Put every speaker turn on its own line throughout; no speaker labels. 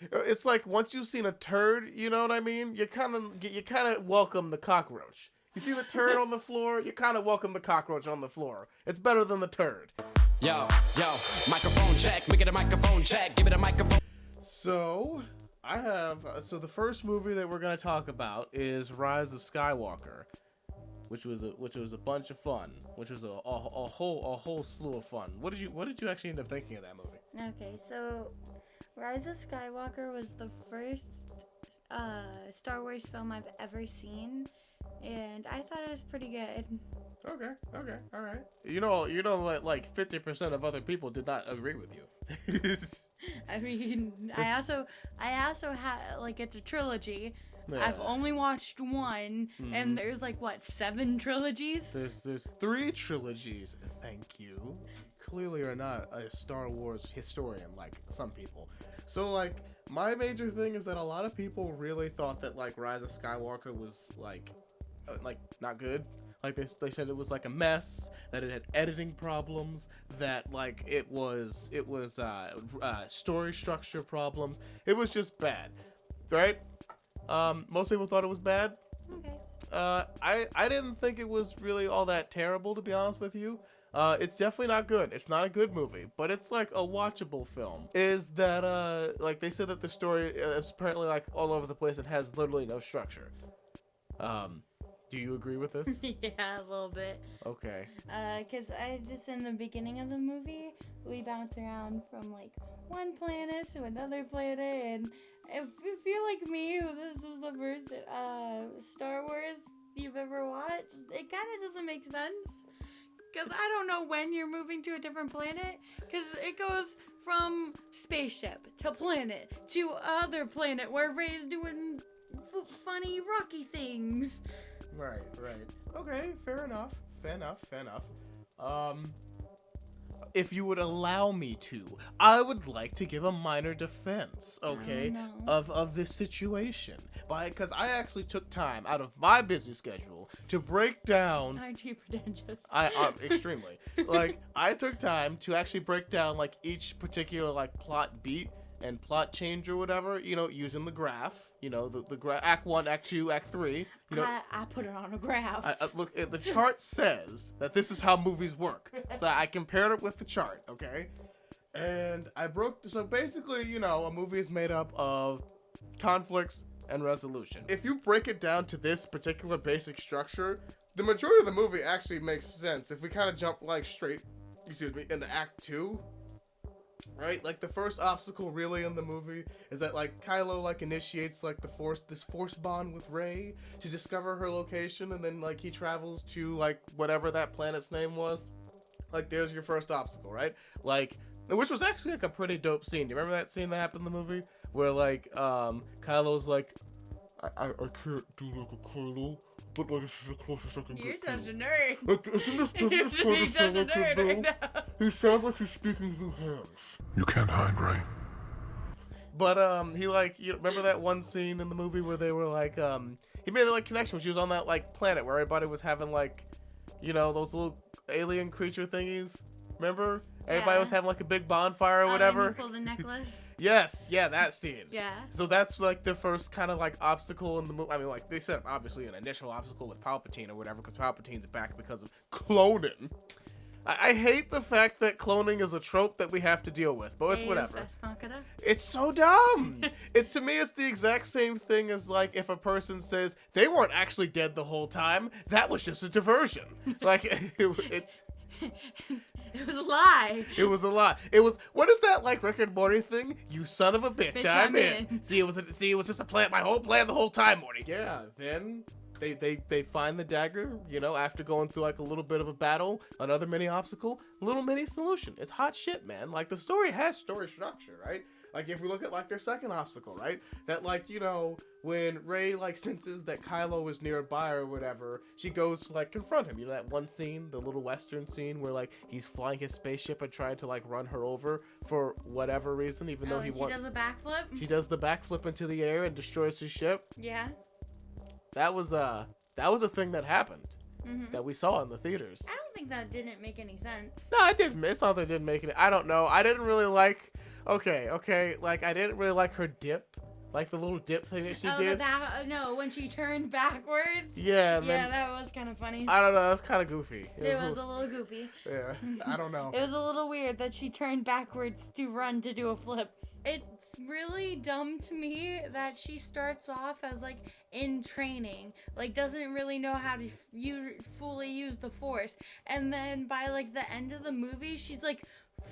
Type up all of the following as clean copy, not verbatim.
It's like once you've seen a turd, you know what I mean? You kind of welcome the cockroach. You see the turd on the floor, you kind of welcome the cockroach on the floor. It's better than the turd.
Yo, microphone check. We get a microphone check. Give it a microphone.
So, so the first movie that we're going to talk about is Rise of Skywalker, which was a bunch of fun, which was a whole slew of fun. What did you actually end up thinking of that movie?
Okay, so Rise of Skywalker was the first Star Wars film I've ever seen, and I thought it was pretty good.
Okay, all right. You know, like 50% of other people did not agree with you.
I mean, I also had, like, it's a trilogy.
Yeah.
I've only watched one, and there's like, what, 7 trilogies?
There's 3 trilogies. Thank you. Clearly, you're not a Star Wars historian like some people. So, like, my major thing is that a lot of people really thought that, like, Rise of Skywalker was like not good. Like, they said it was like a mess, that it had editing problems, that like it was story structure problems. It was just bad, right? Most people thought it was bad.
Okay.
I didn't think it was really all that terrible, to be honest with you. It's definitely not good. It's not a good movie, but it's like a watchable film. Is that like they said that the story is apparently like all over the place and has literally no structure. Do you agree with this?
Yeah, a little bit.
Okay.
Because I just, in the beginning of the movie, we bounce around from, like, one planet to another planet, and if you feel like me, who this is the first Star Wars you've ever watched, it kind of doesn't make sense. Because I don't know when you're moving to a different planet, because it goes from spaceship to planet to other planet where Rey's doing funny rocky things.
Right. Okay, fair enough. If you would allow me to, I would like to give a minor defense, okay, of this situation. Because I actually took time out of my busy schedule to break down.
Aren't you pretentious?
Extremely. Like, I took time to actually break down, like, each particular, like, plot beat and plot change or whatever, you know, using the graph, you know, the graph, Act 1, Act 2, Act 3, you know.
I put it on a graph.
Look, the chart says that this is how movies work. So I compared it with the chart, okay? And so basically, you know, a movie is made up of conflicts and resolution. If you break it down to this particular basic structure, the majority of the movie actually makes sense. If we kind of jump, like, straight, into Act 2, right? Like, the first obstacle really in the movie is that, like, Kylo, like, initiates, like, this force bond with Rey to discover her location, and then, like, he travels to, like, whatever that planet's name was. Like, there's your first obstacle, right? Like, which was actually, like, a pretty dope scene. Do you remember that scene that happened in the movie? Where, like, Kylo's like, I can't do, like, a Kylo, but, like, this is the closest I can
You're
get
such
to.
a nerd.
Like, isn't this
You're such a nerd right now.
He sounds like he's speaking through hands.
You can't hide, Ray.
But he, like, you remember that one scene in the movie where they were like he made like connection when she was on that, like, planet where everybody was having, like, you know, those little alien creature thingies. Remember? Everybody was having, like, a big bonfire or whatever.
And you pull the necklace.
Yes, yeah, that scene.
Yeah.
So that's, like, the first kind of, like, obstacle in the movie. I mean, like, they said obviously an initial obstacle with Palpatine or whatever, because Palpatine's back because of cloning. I hate the fact that cloning is a trope that we have to deal with, but it's whatever. It's so dumb. To me, it's the exact same thing as, like, if a person says they weren't actually dead the whole time. That was just a diversion. Like,
It was a lie.
It was a lie. It was, what is that, like, Rick and Morty thing? You son of a bitch, I'm in. See, it was just a plan, my whole plan the whole time, Morty. Yeah, then they find the dagger, you know, after going through, like, a little bit of a battle, another mini obstacle, little mini solution. It's hot shit, man. Like, the story has story structure, right? Like, if we look at, like, their second obstacle, right? That, like, you know, when Rey, like, senses that Kylo is nearby or whatever, she goes to, like, confront him. You know that one scene, the little western scene where, like, he's flying his spaceship and trying to, like, run her over for whatever reason, even though he wants.
She does a backflip?
She does the backflip into the air and destroys his ship.
Yeah.
That was a thing that happened.
Mm-hmm.
That we saw in the theaters.
I don't think that didn't make any sense.
No, I didn't. It's not that it didn't make it. I don't know. I didn't really like. Okay. Like, I didn't really like her dip. Like, the little dip thing that she did.
No, when she turned backwards.
Yeah,
Yeah, that was kind of funny.
I don't know, that's kind of goofy.
It was a little goofy.
Yeah, I don't know.
It was a little weird that she turned backwards to run to do a flip. It's really dumb to me that she starts off as, like, in training. Like, doesn't really know how to fully use the Force. And then by, like, the end of the movie, she's, like,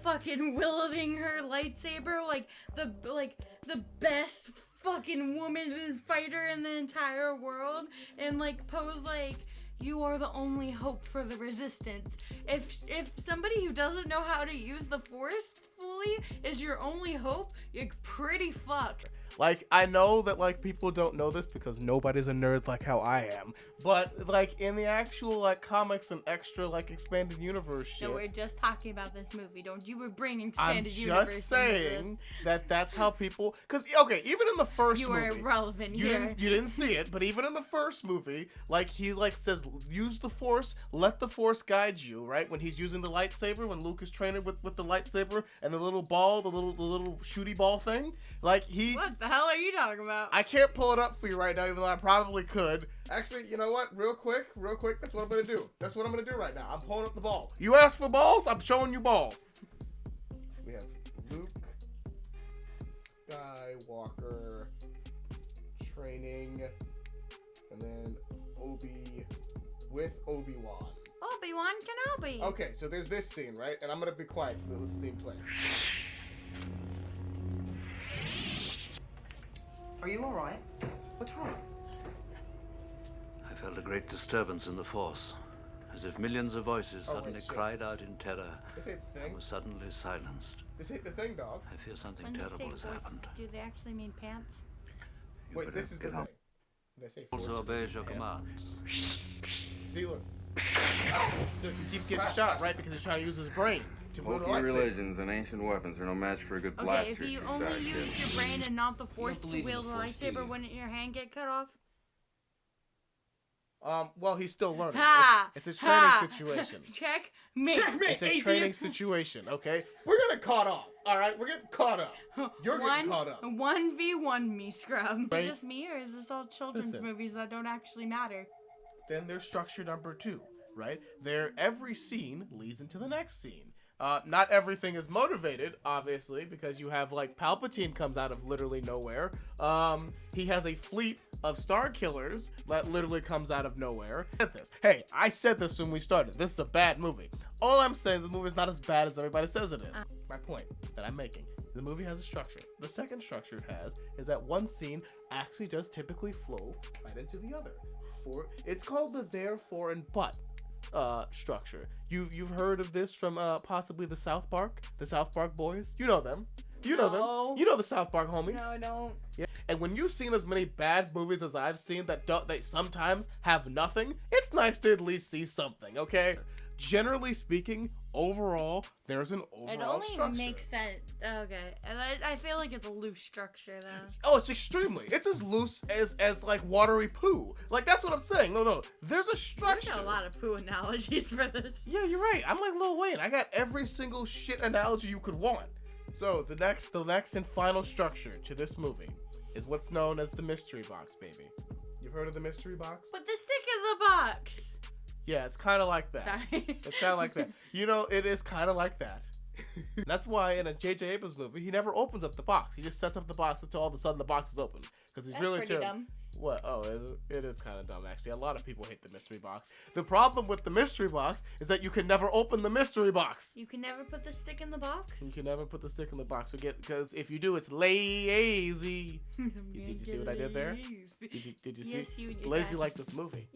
fucking wielding her lightsaber like the best fucking woman and fighter in the entire world, and like pose like you are the only hope for the resistance. If somebody who doesn't know how to use the Force fully is your only hope, you're pretty fucked.
Like, I know that, like, people don't know this because nobody's a nerd like how I am. But, like, in the actual, like, comics and extra, like, expanded universe shit.
No, we're just talking about this movie. Don't you bring expanded universe.
I'm just saying that that's how people... Because, okay, even in the first movie...
You are irrelevant here.
You didn't see it, but even in the first movie, like, he, like, says, use the Force, let the Force guide you, right? When he's using the lightsaber, when Luke is training with the lightsaber and the little ball, the little shooty ball thing. Like,
What the hell are you talking about?
I can't pull it up for you right now, even though I probably could. Actually, you know what? Real quick, that's what I'm gonna do. That's what I'm gonna do right now. I'm pulling up the ball. You asked for balls, I'm showing you balls. We have Luke Skywalker training, and then Obi-Wan.
Obi-Wan Kenobi.
Okay, so there's this scene, right? And I'm gonna be quiet so that this scene plays.
Are you alright? What's wrong?
I felt a great disturbance in the Force, as if millions of voices suddenly cried out in terror
This ain't the
and
thing.
were suddenly silenced.
This ain't the thing, dog.
I fear something
When they say
terrible has
voice,
happened.
do they actually mean pants?
You
Wait,
better
this is the
get
thing.
up.
They say
Also
force
obeys your
pants.
commands.
See, look. So he keeps getting shot, right? Because he's trying to use his brain to wield a
Wookiee
lightsaber.
religions and ancient weapons are no match for a good blaster.
Okay, if you only used your brain and not the Force to
believe in
wield a
the Force, do
lightsaber,
you?
wouldn't your hand get cut off?
Well, he's still learning.
Ha!
It's a training situation.
Check me.
It's a training situation, okay? We're getting caught up, all right? We're getting caught up. You're getting caught up.
1v1 me, scrub. Is
Right.
it just me, or is this all children's
Listen.
movies that don't actually matter?
Then there's structure number 2, right? Every scene leads into the next scene. Not everything is motivated, obviously, because you have, like, Palpatine comes out of literally nowhere. He has a fleet of Star Killers that literally comes out of nowhere. Hey, I said this when we started. This is a bad movie. All I'm saying is this movie is not as bad as everybody says it is. My point that I'm making. The movie has a structure. The second structure it has is that one scene actually does typically flow right into the other. It's called the therefore and but structure. You've heard of this from possibly the South Park boys. You know them. You know
No.
them. You know the South Park homies.
No, I don't.
Yeah. And when you've seen as many bad movies as I've seen that sometimes have nothing, it's nice to at least see something, okay? Generally speaking, overall, there's an overall
It only
structure.
makes sense. Okay. I feel like it's a loose structure, though.
Oh, it's extremely. It's as loose as like watery poo. Like, that's what I'm saying. No. There's a structure.
There's a lot of poo analogies for this.
Yeah, you're right. I'm like Lil Wayne. I got every single shit analogy you could want. So the next and final structure to this movie is what's known as the mystery box, baby. You've heard of the mystery box?
Put the stick in the box.
Yeah, it's kind of like that.
Sorry.
It's kind of like that. You know, it is kind of like that. That's why in a J.J. Abrams movie, he never opens up the box. He just sets up the box until all of a sudden the box is open. Because he's
That's
really
pretty
terrible.
dumb.
What? Oh, it is kind of dumb, actually. A lot of people hate the mystery box. The problem with the mystery box is that you can never open the mystery box.
You can never put the stick in the box?
You can never put the stick in the box. Because if you do, it's lazy. Did you see what I did there? Did you see?
Yes, you and your
Lazy
dad.
like this movie.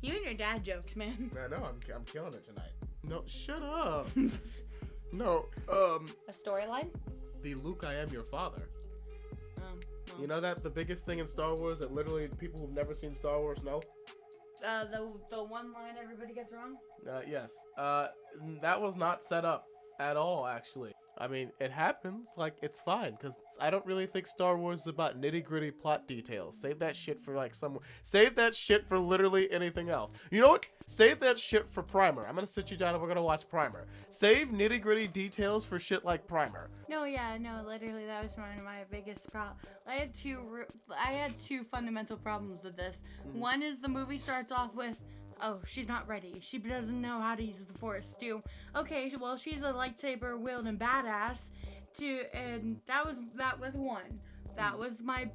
You and your dad jokes, man.
I know, I'm killing it tonight. No, shut up. No,
A storyline?
the Luke, I am your father.
Well.
You know that the biggest thing in Star Wars that literally people who've never seen Star Wars know?
The one line everybody gets wrong?
Yes. That was not set up at all, actually. I mean, it happens. Like, it's fine, because I don't really think Star Wars is about nitty-gritty plot details. Save that shit for, like, Save that shit for literally anything else. You know what? Save that shit for Primer. I'm gonna sit you down and we're gonna watch Primer. Save nitty-gritty details for shit like Primer.
No, yeah, no, literally, that was one of my biggest problems. I had two fundamental problems with this. One is the movie starts off with, oh, she's not ready. She doesn't know how to use the Force. Okay, well, she's a lightsaber wielding badass. And that was one. That was my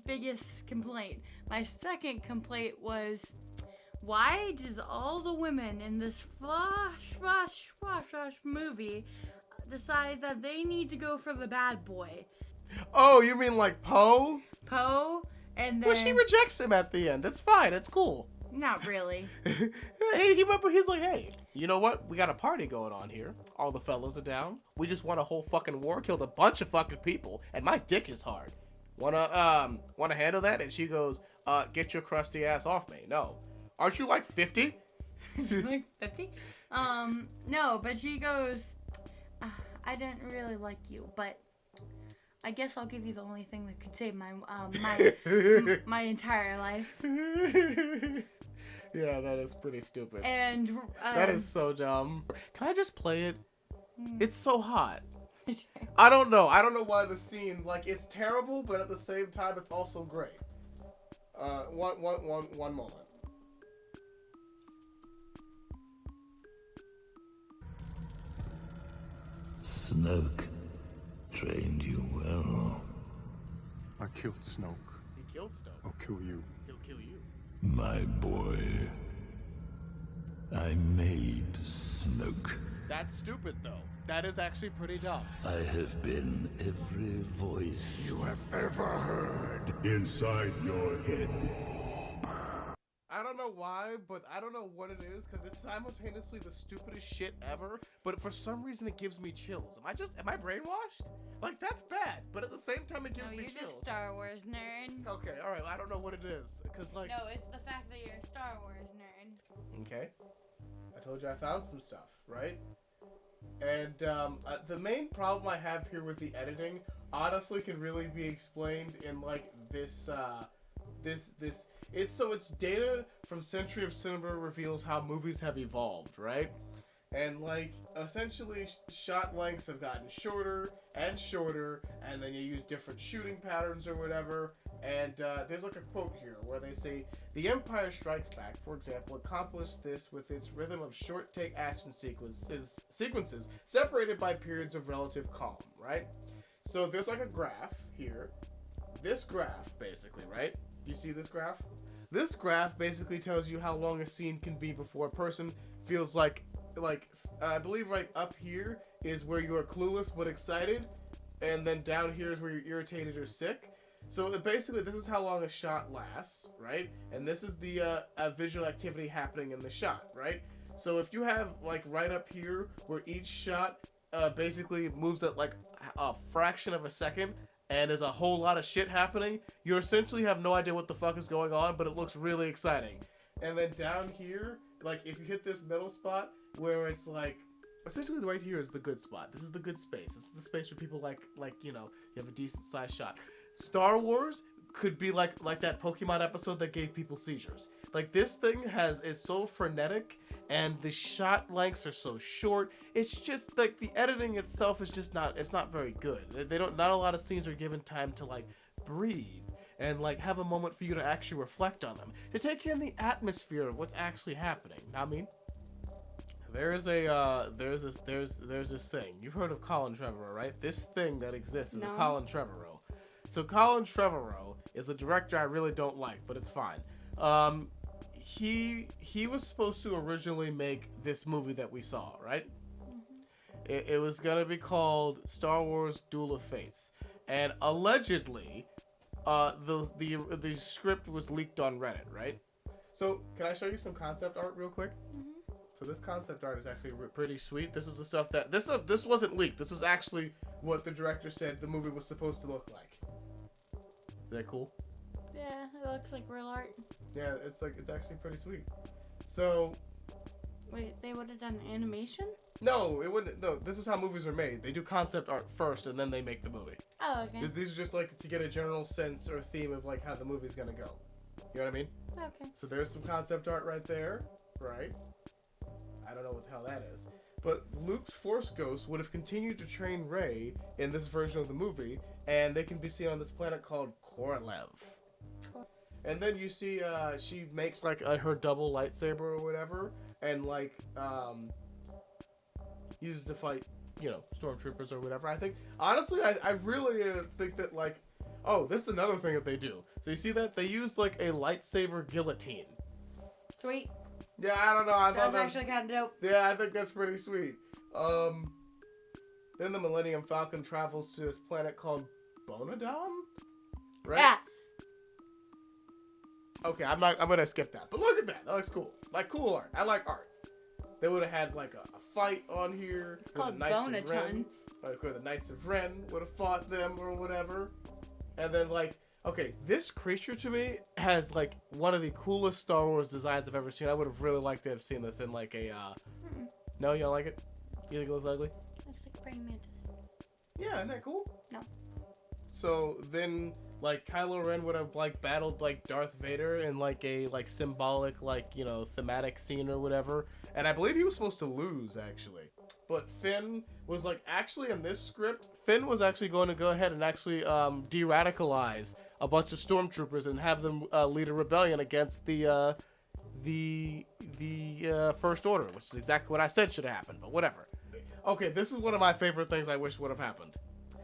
biggest complaint. My second complaint was, why does all the women in this flash movie decide that they need to go for the bad boy?
Oh, you mean like Poe?
Poe, and then...
Well, she rejects him at the end. It's fine. It's cool.
Not really.
He's like, hey, you know what? We got a party going on here. All the fellas are down. We just won a whole fucking war, killed a bunch of fucking people, and my dick is hard. Wanna handle that? And she goes, get your crusty ass off me. No. Aren't you like 50?
Like 50? No, but she goes, I didn't really like you, but I guess I'll give you the only thing that could save my my entire life.
Yeah, that is pretty stupid.
And
that is so dumb. Can I just play it? It's so hot. I don't know why the scene, like, it's terrible, but at the same time, it's also great. One moment.
Snoke trained you well.
I killed Snoke.
He killed Snoke.
I'll kill you.
He'll kill you.
My boy. I made Snoke.
That's stupid, though. That is actually pretty dumb.
I have been every voice you have ever heard inside your head.
I don't know why, but I don't know what it is, because it's simultaneously the stupidest shit ever, but for some reason it gives me chills. Am I brainwashed? Like, that's bad, but at the same time it gives me chills.
No, you're just Star Wars nerd.
Okay, alright, I don't know what it is, because, like...
No, it's the fact that you're a Star Wars nerd.
Okay. I told you I found some stuff, right? And, the main problem I have here with the editing, honestly, can really be explained in, like, this it's data from Century of Cinema reveals how movies have evolved, right? And, like, essentially shot lengths have gotten shorter and shorter, and then you use different shooting patterns or whatever, and there's like a quote here where they say, "The Empire Strikes Back, for example, accomplished this with its rhythm of short take action sequences separated by periods of relative calm," right? So there's like a graph here. This graph, basically, right? You see this graph? This graph basically tells you how long a scene can be before a person feels like I believe right up here is where you are clueless but excited, and then down here is where you're irritated or sick. So basically, this is how long a shot lasts, right? And this is the visual activity happening in the shot, right? So if you have, like, right up here where each shot basically moves at like a fraction of a second, and there's a whole lot of shit happening, you essentially have no idea what the fuck is going on, but it looks really exciting. And then down here, like, if you hit this middle spot where it's like, essentially right here is the good spot. This is the good space. This is the space where people like, you know, you have a decent sized shot. Star Wars could be like that Pokemon episode that gave people seizures. Like, this thing is so frenetic, and the shot lengths are so short. It's just like the editing itself is just not very good. Not a lot of scenes are given time to, like, breathe and, like, have a moment for you to actually reflect on them, to take in the atmosphere of what's actually happening. I mean, there's this thing. You've heard of Colin Trevorrow, right? This thing that exists is a Colin Trevorrow. So Colin Trevorrow is a director I really don't like, but it's fine. He was supposed to originally make this movie that we saw, right? Mm-hmm. It was gonna be called Star Wars: Duel of Fates, and allegedly, the script was leaked on Reddit, right? So can I show you some concept art real quick? Mm-hmm. So this concept art is actually pretty sweet. This is the stuff that this wasn't leaked. This is actually what the director said the movie was supposed to look like. Is that cool?
Yeah, it looks like real art.
Yeah, it's actually pretty sweet. So
Wait, they would have done animation?
No, it wouldn't. No, this is how movies are made. They do concept art first, and then they make the movie.
Oh, okay.
These are just like to get a general sense or theme of like how the movie's gonna go. You know what I mean?
Okay.
So there's some concept art right there, right? I don't know what the hell that is. But Luke's Force Ghost would have continued to train Rey in this version of the movie, and they can be seen on this planet called Korolev. And then you see she makes like her double lightsaber or whatever, and like uses to fight, you know, stormtroopers or whatever. I think honestly, I really think that like, oh, this is another thing that they do. So you see that they use like a lightsaber guillotine.
Sweet.
Yeah, I don't know. I thought
That's actually kind of dope.
Yeah, I think that's pretty sweet. Then the Millennium Falcon travels to this planet called Bonadon, right?
Yeah.
Okay, I'm gonna skip that. But look at that. That looks cool. Like cool art. I like art. They would have had like a fight on here.
Called
the Knights of Ren.
Bonatron.
Like where the Knights of Ren would have fought them or whatever. And then like, okay, this creature to me has like one of the coolest Star Wars designs I've ever seen. I would have really liked to have seen this in like a No, you don't like it? You think it looks ugly?
Looks like praying mantis.
Yeah, isn't that cool?
No.
So then, like, Kylo Ren would have, like, battled, like, Darth Vader in, like, a, like, symbolic, like, you know, thematic scene or whatever. And I believe he was supposed to lose, actually. But Finn was, like, actually in this script, Finn was actually going to go ahead and actually de-radicalize a bunch of stormtroopers and have them lead a rebellion against the First Order, which is exactly what I said should have happened, but whatever. Okay, this is one of my favorite things I wish would have happened.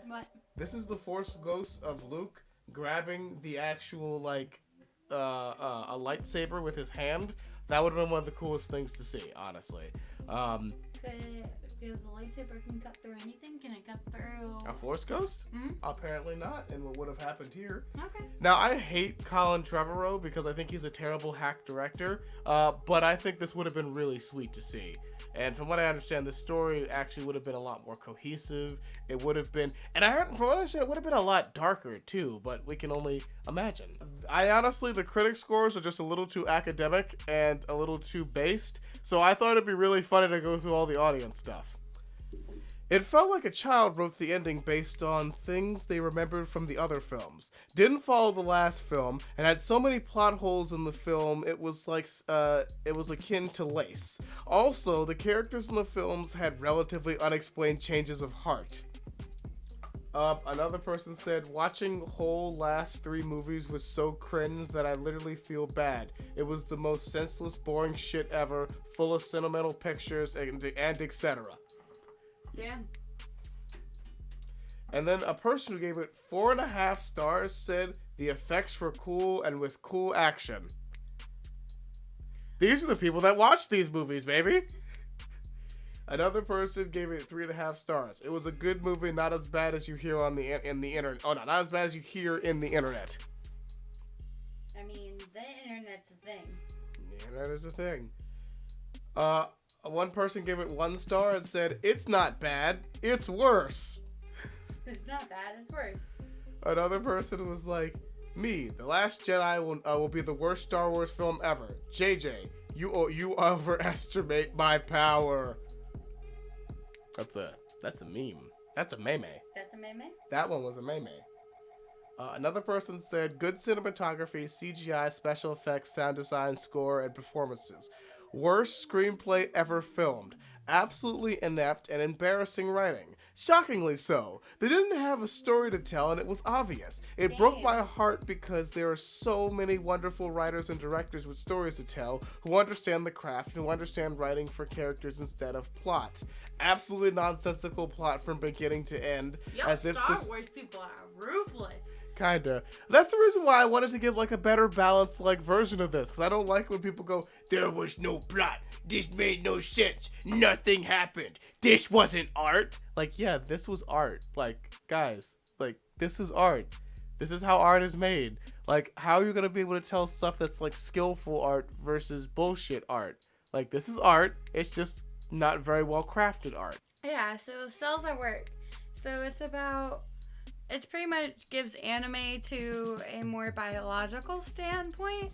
What?
This is the Force Ghost of Luke grabbing the actual, like, a lightsaber with his hand. That would have been one of the coolest things to see, honestly.
Because the lightsaber can cut through anything? Can it cut through...
A Force Ghost?
Hmm?
Apparently not, and what would have happened here.
Okay.
Now, I hate Colin Trevorrow because I think he's a terrible hack director, but I think this would have been really sweet to see. And from what I understand, the story actually would have been a lot more cohesive. It would have been, and I heard from what I understand, it would have been a lot darker too, but we can only imagine. I honestly, the critic scores are just a little too academic and a little too based, so I thought it'd be really funny to go through all the audience stuff. It felt like a child wrote the ending based on things they remembered from the other films. Didn't follow the last film, and had so many plot holes in the film, it was like, it was akin to lace. Also, the characters in the films had relatively unexplained changes of heart. Another person said, watching whole last 3 movies was so cringe that I literally feel bad. It was the most senseless, boring shit ever, full of sentimental pictures and etc.
Damn.
And then a person who gave it 4.5 stars said the effects were cool and with cool action. These are the people that watch these movies, baby. Another person gave it 3.5 stars. It was a good movie, not as bad as you hear on the internet. Oh no, not as bad as you hear in the internet.
I mean, the internet's a thing.
The internet is a thing. One person gave it 1 star and said, it's not bad, it's worse.
It's not bad, it's worse.
Another person was like, me, The Last Jedi will be the worst Star Wars film ever. JJ, you overestimate my power. That's a meme. That's a meme.
That's a meme?
That one was a meme. Another person said, good cinematography, CGI, special effects, sound design, score, and performances. Worst screenplay ever filmed. Absolutely inept and embarrassing writing. Shockingly so. They didn't have a story to tell, and it was obvious. It broke my heart because there are so many wonderful writers and directors with stories to tell who understand the craft and who understand writing for characters instead of plot. Absolutely nonsensical plot from beginning to end. As if
Star Wars people are ruthless.
Kinda. That's the reason why I wanted to give like a better balanced like version of this, because I don't like when people go, there was no plot, this made no sense, nothing happened, this wasn't art. Like, yeah, this was art. Like, guys, like, this is art. This is how art is made. Like, how are you gonna be able to tell stuff that's like skillful art versus bullshit art? Like, this is art, it's just not very well crafted art.
Yeah, so cells at work. So it's pretty much gives anime to a more biological standpoint.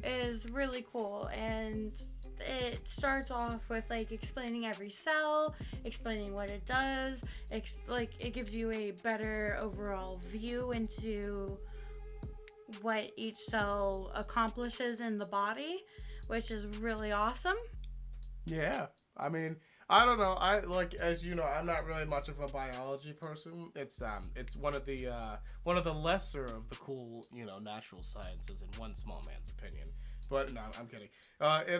Is really cool, and it starts off with like explaining every cell, explaining what it does, it gives you a better overall view into what each cell accomplishes in the body, which is really awesome.
Yeah, I mean, I don't know. I like, as you know, I'm not really much of a biology person. It's one of the lesser of the cool, natural sciences in one small man's opinion. But no, I'm kidding.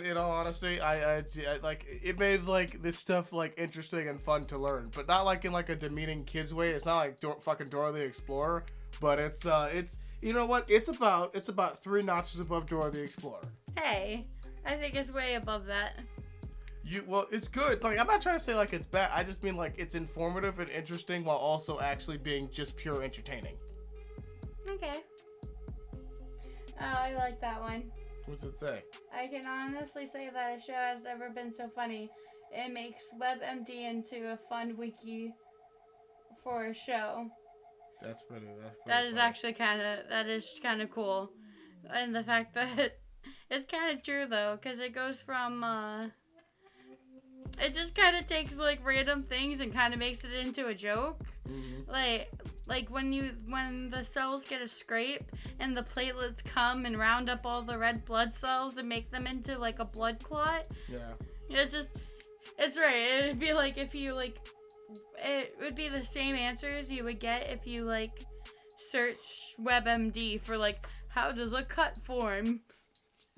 In all honesty, I like it made like this stuff like interesting and fun to learn, but not like in like a demeaning kids way. It's not like fucking Dora the Explorer, but it's you know what? It's about 3 notches above Dora the Explorer.
Hey, I think it's way above that.
Well, it's good. Like, I'm not trying to say like it's bad. I just mean like it's informative and interesting while also actually being just pure entertaining.
Okay. Oh, I like that one.
What's it say?
I can honestly say that a show has never been so funny. It makes WebMD into a fun wiki for a show.
That's pretty
That is kind of cool. And the fact that it's kind of true though, because it goes from, it just kind of takes like random things and kind of makes it into a joke. Mm-hmm. Like when the cells get a scrape and the platelets come and round up all the red blood cells and make them into like a blood clot. Yeah. It's right. It would be like if you like, it would be the same answers you would get if you like search WebMD for like how does a cut form.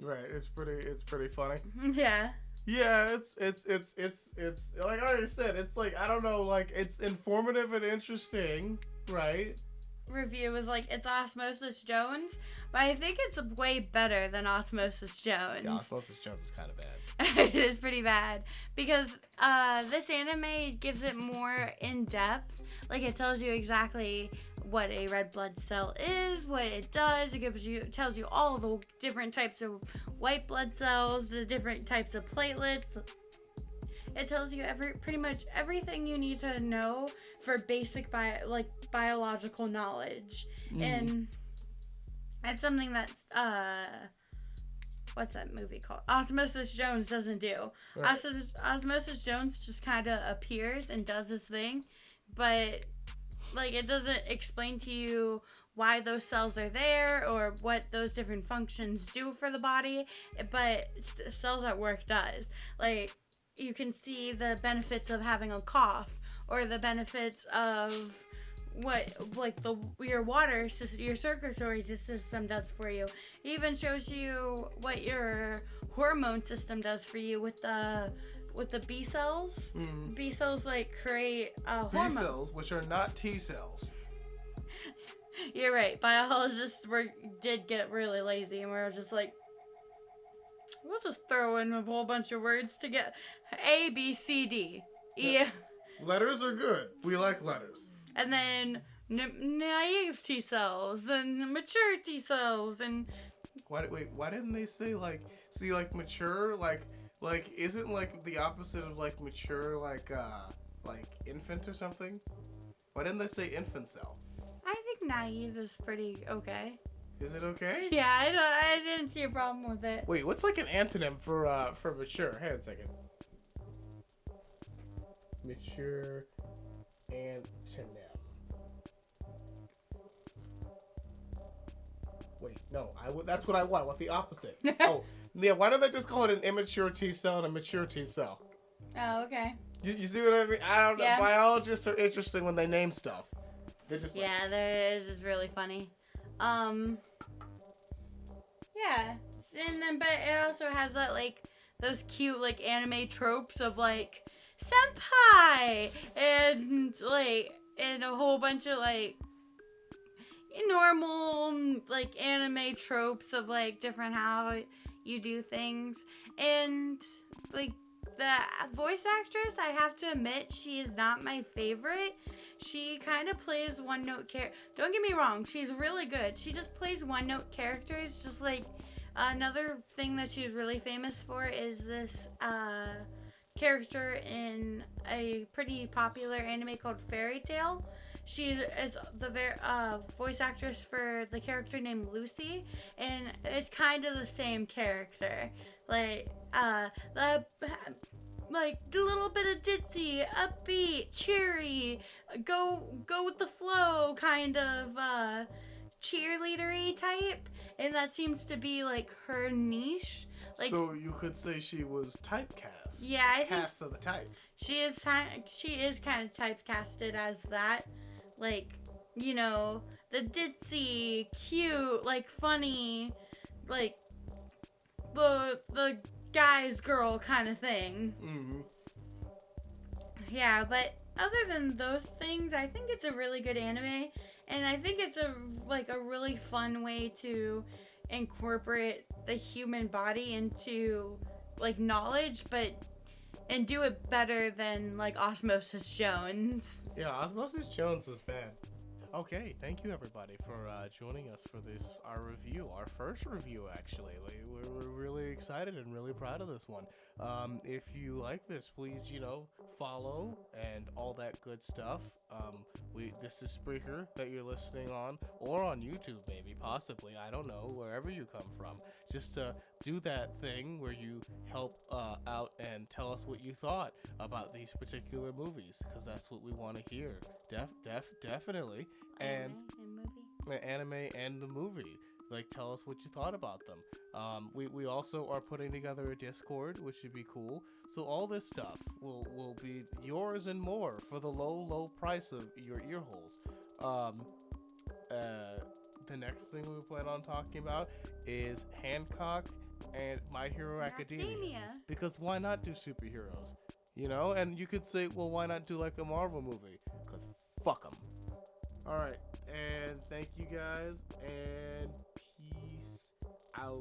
Right. It's pretty funny.
Yeah.
Yeah, it's like I said, it's like, I don't know, like it's informative and interesting, right?
Review was like, it's Osmosis Jones, but I think it's way better than Osmosis Jones.
Yeah, Osmosis Jones is kind of bad.
It is pretty bad because this anime gives it more in depth. Like it tells you exactly what a red blood cell is, what it does. It tells you all the different types of white blood cells, the different types of platelets. It tells you pretty much everything you need to know for basic biological knowledge. And it's something that's what's that movie called? Osmosis Jones doesn't do. Right. Osmosis Jones just kind of appears and does his thing, but like it doesn't explain to you why those cells are there or what those different functions do for the body, but Cells at Work does. Like you can see the benefits of having a cough or the benefits of what like your circulatory system does for you. It even shows you what your hormone system does for you with the B cells. Mm. B cells like create hormone.
B cells, which are not T cells.
You're right. Biologists did get really lazy, and we're just like, we'll just throw in a whole bunch of words to get A, B, C, D. Yeah.
Letters are good. We like letters.
And then naive T cells and mature T cells and.
Why didn't they say like mature like isn't like the opposite of like mature like infant or something? Why didn't they say infant cell?
I think naive is pretty okay.
Is it okay?
Yeah, I didn't see a problem with it.
Wait, what's like an antonym for mature? Hang on a second. Mature antonym. Wait, no, that's what I want. I want the opposite. Oh, yeah, why don't they just call it an immature T cell and a mature T cell?
Oh, okay.
You see what I mean? I don't know. Biologists are interesting when they name stuff. They're just like,
is really funny. Yeah. And then, but it also has that, like, those cute, like, anime tropes of, like, senpai! And, like, and a whole bunch of, like, normal, like, anime tropes of, like, different how you do things. And, like, the voice actress, I have to admit, she is not my favorite. She kind of plays one-note character. Don't get me wrong, she's really good. She just plays one-note characters. Just like another thing that she's really famous for is this character in a pretty popular anime called Fairy Tail. she is the voice actress for the character named Lucy, and it's kind of the same character, like the like a little bit of ditzy, upbeat, cheery, go with the flow kind of cheerleadery type, and that seems to be like her niche. Like,
so you could say she was typecast.
Yeah, I think
cast of the type.
she is kind of typecasted as that, like, you know, the ditzy, cute, like funny, like the guy's girl kind of thing.
Mm-hmm.
Yeah, but other than those things, I think it's a really good anime, and I think it's a really fun way to incorporate the human body into like knowledge, and do it better than like Osmosis Jones.
Yeah, Osmosis Jones was bad. Okay, thank you everybody for joining us for this, our review, our first review actually. We're really excited and really proud of this one. If you like this, please, follow and all that good stuff. This is Spreaker that you're listening on, or on YouTube maybe, possibly, I don't know, wherever you come from. Just do that thing where you help out and tell us what you thought about these particular movies, because that's what we want to hear. Definitely. And anime and the movie. Like, tell us what you thought about them. We also are putting together a Discord, which should be cool. So all this stuff will be yours and more for the low price of your ear holes. The next thing we plan on talking about is Hancock and My Hero Academia. Because why not do superheroes? And you could say, well, why not do like a Marvel movie? Because fuck them. Alright, and thank you guys, and peace out.